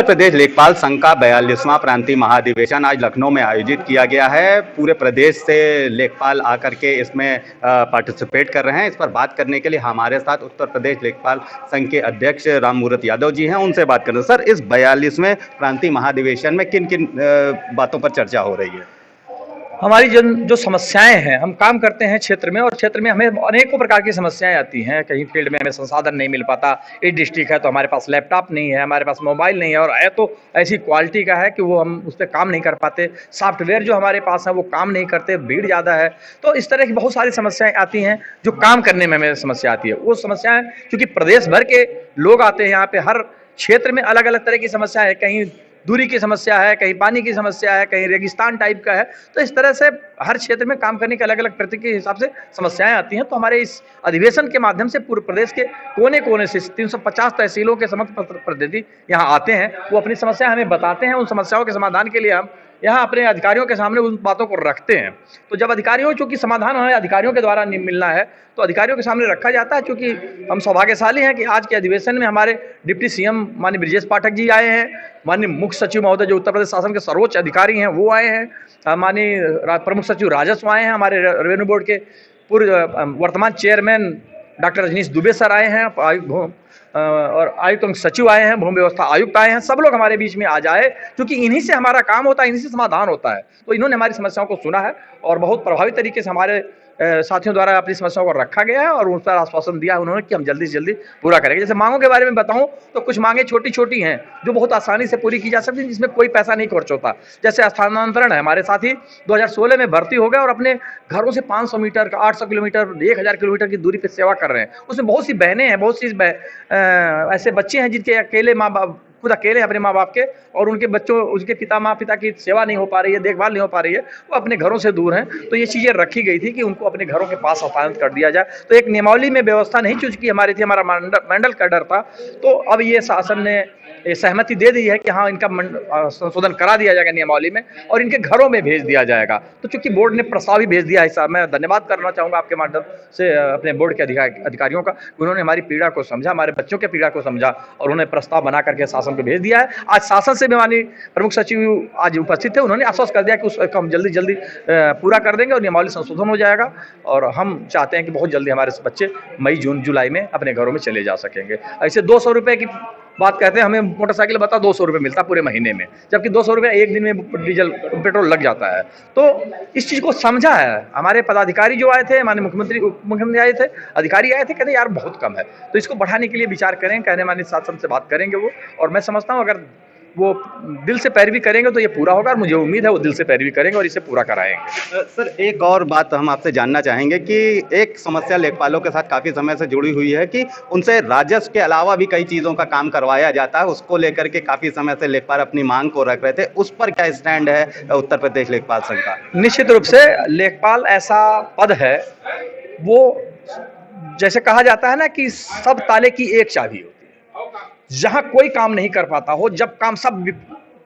उत्तर प्रदेश लेखपाल संघ का 42वां प्रांतीय महाधिवेशन आज लखनऊ में आयोजित किया गया है। पूरे प्रदेश से लेखपाल आकर के इसमें पार्टिसिपेट कर रहे हैं। इस पर बात करने के लिए हमारे साथ उत्तर प्रदेश लेखपाल संघ के अध्यक्ष राममूर्त यादव जी हैं। उनसे बात करें। सर, इस 42वें प्रांतीय महाधिवेशन में किन किन बातों पर चर्चा हो रही है? हमारी जो समस्याएं हैं, हम काम करते हैं क्षेत्र में, और क्षेत्र में हमें अनेकों प्रकार की समस्याएं आती हैं। कहीं फील्ड में हमें संसाधन नहीं मिल पाता। एक डिस्ट्रिक्ट है तो हमारे पास लैपटॉप नहीं है, हमारे पास मोबाइल नहीं है, और है तो ऐसी क्वालिटी का है कि वो हम उस पर काम नहीं कर पाते। सॉफ्टवेयर जो हमारे पास है वो काम नहीं करते, भीड़ ज़्यादा है। तो इस तरह की बहुत सारी समस्याएं आती हैं जो काम करने में हमें समस्या आती है। वो समस्याएं चूँकि प्रदेश भर के लोग आते हैं यहाँ पे, हर क्षेत्र में अलग अलग तरह की समस्या है। कहीं दूरी की समस्या है, कहीं पानी की समस्या है, कहीं रेगिस्तान टाइप का है। तो इस तरह से हर क्षेत्र में काम करने के अलग अलग प्रति के हिसाब से समस्याएं आती हैं। तो हमारे इस अधिवेशन के माध्यम से पूरे प्रदेश के कोने कोने से 350 तहसीलों के समस्त प्रतिनिधि यहाँ आते हैं। वो अपनी समस्या हमें बताते हैं। उन समस्याओं के समाधान के लिए हम यहाँ अपने अधिकारियों के सामने उन बातों को रखते हैं। तो जब अधिकारियों, चूँकि समाधान हमें अधिकारियों के द्वारा मिलना है, तो अधिकारियों के सामने रखा जाता है। क्योंकि हम सौभाग्यशाली हैं कि आज के अधिवेशन में हमारे डिप्टी सीएम माननीय ब्रजेश पाठक जी आए हैं, माननीय मुख्य सचिव महोदय जो उत्तर प्रदेश शासन के सर्वोच्च अधिकारी हैं वो आए हैं, माननीय प्रमुख सचिव राजस्व आए हैं, हमारे रेवेन्यू बोर्ड के पूर्व वर्तमान chairman doctor Rajneesh Dubey sir आए हैं, और आयुक्त सचिव आए हैं, भूमि व्यवस्था आयुक्त आए हैं। सब लोग हमारे बीच में आ जाए, क्योंकि इन्हीं से हमारा काम होता है, इन्हीं से समाधान होता है। तो इन्होंने हमारी समस्याओं को सुना है और बहुत प्रभावी तरीके से हमारे साथियों द्वारा अपनी समस्याओं को रखा गया है और उन पर आश्वासन दिया है उन्होंने कि हम जल्दी से जल्दी पूरा करेंगे। जैसे मांगों के बारे में बताऊं तो कुछ मांगे छोटी छोटी हैं जो बहुत आसानी से पूरी की जा सकती हैं, जिसमें कोई पैसा नहीं खर्च होता। जैसे स्थानांतरण है, हमारे साथी 2016 में भर्ती हो गए और अपने घरों से 500 मीटर, 800 किलोमीटर, 1000 किलोमीटर की दूरी पर सेवा कर रहे हैं। उसमें बहुत सी बहनें हैं, बहुत सी ऐसे बच्चे हैं जिनके अकेले माँ बाप, खुद अकेले अपने माँ बाप के, और उनके बच्चों, उसके पिता माँ पिता की सेवा नहीं हो पा रही है, देखभाल नहीं हो पा रही है, वो अपने घरों से दूर हैं। तो ये चीज़ें रखी गई थी कि उनको अपने घरों के पास हस्तांतरित कर दिया जाए। तो एक नियमावली में व्यवस्था नहीं चूँकि हमारी थी, हमारा मंडल का डर था। तो अब ये शासन ने सहमति दे दी है कि हाँ, इनका संशोधन करा दिया जाएगा नियमावली में और इनके घरों में भेज दिया जाएगा। तो चूंकि बोर्ड ने प्रस्ताव ही भेज दिया है, मैं धन्यवाद करना चाहूँगा आपके माध्यम से अपने बोर्ड के अधिकारियों का। उन्होंने हमारी पीड़ा को समझा, हमारे बच्चों के पीड़ा को समझा और उन्होंने प्रस्ताव बना करके शासन को भेज दिया है। आज शासन से भी माननीय प्रमुख सचिव आज उपस्थित थे, उन्होंने आश्वस्त कर दिया कि उसको हम जल्दी जल्दी पूरा कर देंगे और नियमावली संशोधन हो जाएगा। और हम चाहते हैं कि बहुत जल्दी हमारे बच्चे मई जून जुलाई में अपने घरों में चले जा सकेंगे। ऐसे 200 रुपये की बात कहते हैं, हमें मोटरसाइकिल बता 200 रुपये मिलता पूरे महीने में, जबकि 200 रुपये एक दिन में डीजल पेट्रोल लग जाता है। तो इस चीज़ को समझा है हमारे पदाधिकारी जो आए थे, माननीय मुख्यमंत्री, उप मुख्यमंत्री आए थे, अधिकारी आए थे, कहते यार बहुत कम है, तो इसको बढ़ाने के लिए विचार करें, कहने माननीय शासन से बात करेंगे वो। और मैं समझता हूँ अगर वो दिल से पैरवी करेंगे तो ये पूरा होगा, और मुझे उम्मीद है वो दिल से पैरवी करेंगे और इसे पूरा कराएंगे। सर, एक और बात हम आपसे जानना चाहेंगे कि एक समस्या लेखपालों के साथ काफ़ी समय से जुड़ी हुई है कि उनसे राजस्व के अलावा भी कई चीज़ों का काम करवाया जाता है। उसको लेकर के काफ़ी समय से लेखपाल अपनी मांग को रख रहे थे। उस पर क्या स्टैंड है उत्तर प्रदेश लेखपाल संघ का? निश्चित रूप से लेखपाल ऐसा पद है, वो जैसे कहा जाता है ना कि सब ताले की एक चाबी होती है। जहां कोई काम नहीं कर पाता हो, जब काम सब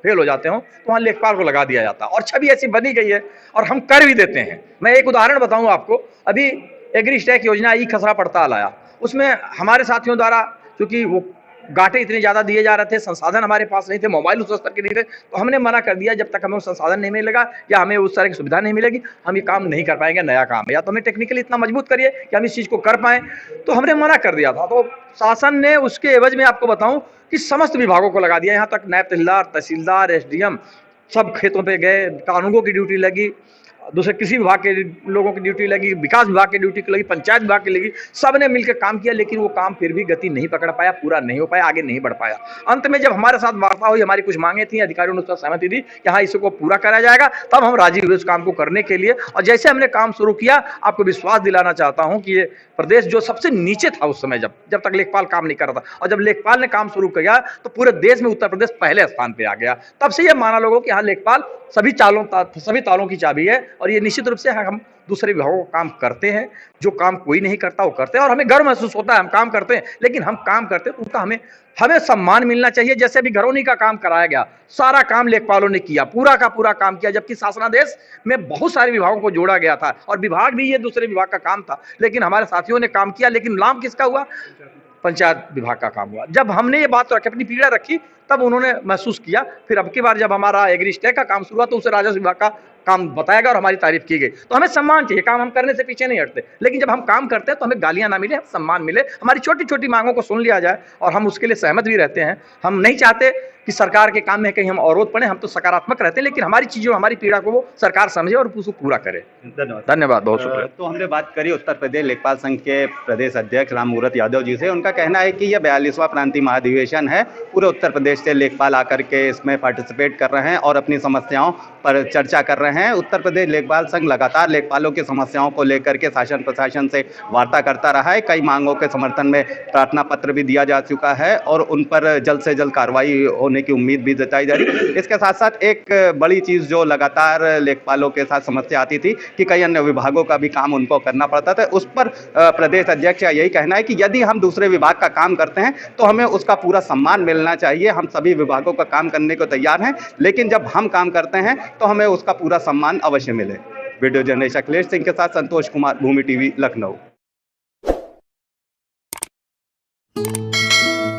फेल हो जाते हो, तो वहां लेखपाल को लगा दिया जाता है और छवि ऐसी बनी गई है और हम कर भी देते हैं। मैं एक उदाहरण बताऊं आपको। अभी एग्री स्टैक योजना आई, खसरा पड़ताल आया, उसमें हमारे साथियों द्वारा, क्योंकि वो गांठे इतने ज़्यादा दिए जा रहे थे, संसाधन हमारे पास नहीं थे, मोबाइल उस स्तर के नहीं थे, तो हमने मना कर दिया जब तक हमें संसाधन नहीं मिलेगा या हमें उस तरह की सुविधा नहीं मिलेगी, हम ये काम नहीं कर पाएंगे। नया काम है, या तो हमें टेक्निकली इतना मजबूत करिए कि हम इस चीज़ को कर पाएँ। तो हमने मना कर दिया था। तो शासन ने उसके एवज में आपको बताऊँ कि समस्त विभागों को लगा दिया। यहाँ तक नायब तहसीलदार, एसडीएम सब खेतों पे गए, कानूनगों की ड्यूटी लगी, दूसरे कृषि विभाग के लोगों की ड्यूटी लगी, विकास विभाग की ड्यूटी लगी, पंचायत विभाग की लगी, सब ने मिलकर काम किया, लेकिन वो काम फिर भी गति नहीं पकड़ पाया, पूरा नहीं हो पाया, आगे नहीं बढ़ पाया। अंत में जब हमारे साथ वार्ता हुई, हमारी कुछ मांगे थी, अधिकारियों ने उस पर सहमति दी कि हाँ, इसको पूरा कराया जाएगा, तब हम राजी हुए उस काम को करने के लिए। और जैसे हमने काम शुरू किया, आपको विश्वास दिलाना चाहता हूँ कि ये प्रदेश जो सबसे नीचे था उस समय, जब तक लेखपाल काम नहीं कर रहा था, और जब लेखपाल ने काम शुरू किया तो पूरे देश में उत्तर प्रदेश पहले स्थान पे आ गया। तब से ये माना लोगों कि हाँ, लेखपाल सभी तालों की चाबी है। और ये निश्चित रूप से हम दूसरे विभागों का काम करते हैं, जो काम कोई नहीं करता वो करते हैं, और हमें गर्व महसूस होता है हम काम करते हैं। लेकिन हम काम करते हैं तो उनका हमें सम्मान मिलना चाहिए। जैसे अभी घरौनी का काम कराया गया, सारा काम लेखपालों ने किया, पूरा का पूरा काम किया, जबकि शासनादेश में बहुत सारे विभागों को जोड़ा गया था और विभाग भी ये दूसरे विभाग का काम था, लेकिन हमारे साथियों ने काम किया। लेकिन लाभ किसका हुआ? पंचायत विभाग का काम हुआ। जब हमने ये बात रखी, अपनी पीड़ा रखी, तब उन्होंने महसूस किया। फिर अब की बार जब हमारा एग्री स्टे का काम शुरू हुआ तो उसे राजस्व विभाग का काम बताया गया और हमारी तारीफ की गई। तो हमें सम्मान चाहिए, काम हम करने से पीछे नहीं हटते, लेकिन जब हम काम करते हैं तो हमें गालियां ना मिले, हम सम्मान मिले, हमारी छोटी छोटी मांगों को सुन लिया जाए, और हम उसके लिए सहमत भी रहते हैं। हम नहीं चाहते कि सरकार के काम में कहीं हम अवरोध पड़े, हम तो सकारात्मक रहते हैं, लेकिन हमारी चीज़ों, हमारी पीड़ा को वो सरकार समझे और उसको पूरा करे। धन्यवाद, बहुत शुक्रिया। तो हमने बात करी उत्तर प्रदेश लेखपाल संघ के प्रदेश अध्यक्ष राममूर्त यादव जी से। उनका कहना है कि यह 42वां प्रांतीय महाधिवेशन है, पूरे उत्तर प्रदेश से लेखपाल आकर के इसमें पार्टिसिपेट कर रहे हैं और अपनी समस्याओं पर चर्चा कर रहे हैं। उत्तर प्रदेश लेखपाल संघ लगातार लेखपालों की समस्याओं को लेकर के शासन प्रशासन से वार्ता करता रहा है। कई मांगों के समर्थन में प्रार्थना पत्र भी दिया जा चुका है और उन पर जल्द से जल्द कार्रवाई होने की उम्मीद भी जताई जा रही है। इसके साथ साथ एक बड़ी चीज़ जो लगातार लेखपालों के साथ समस्या आती थी कि कई अन्य विभागों का भी काम उनको करना पड़ता था, उस पर प्रदेश अध्यक्ष का यही कहना है कि यदि हम दूसरे विभाग का काम करते हैं तो हमें उसका पूरा सम्मान मिलना चाहिए। हम सभी विभागों का काम करने को तैयार हैं, लेकिन जब हम काम करते हैं तो हमें उसका पूरा सम्मान अवश्य मिले। वीडियो जर्नलिस्ट अखिलेश सिंह के साथ संतोष कुमार, भूमि टीवी, लखनऊ।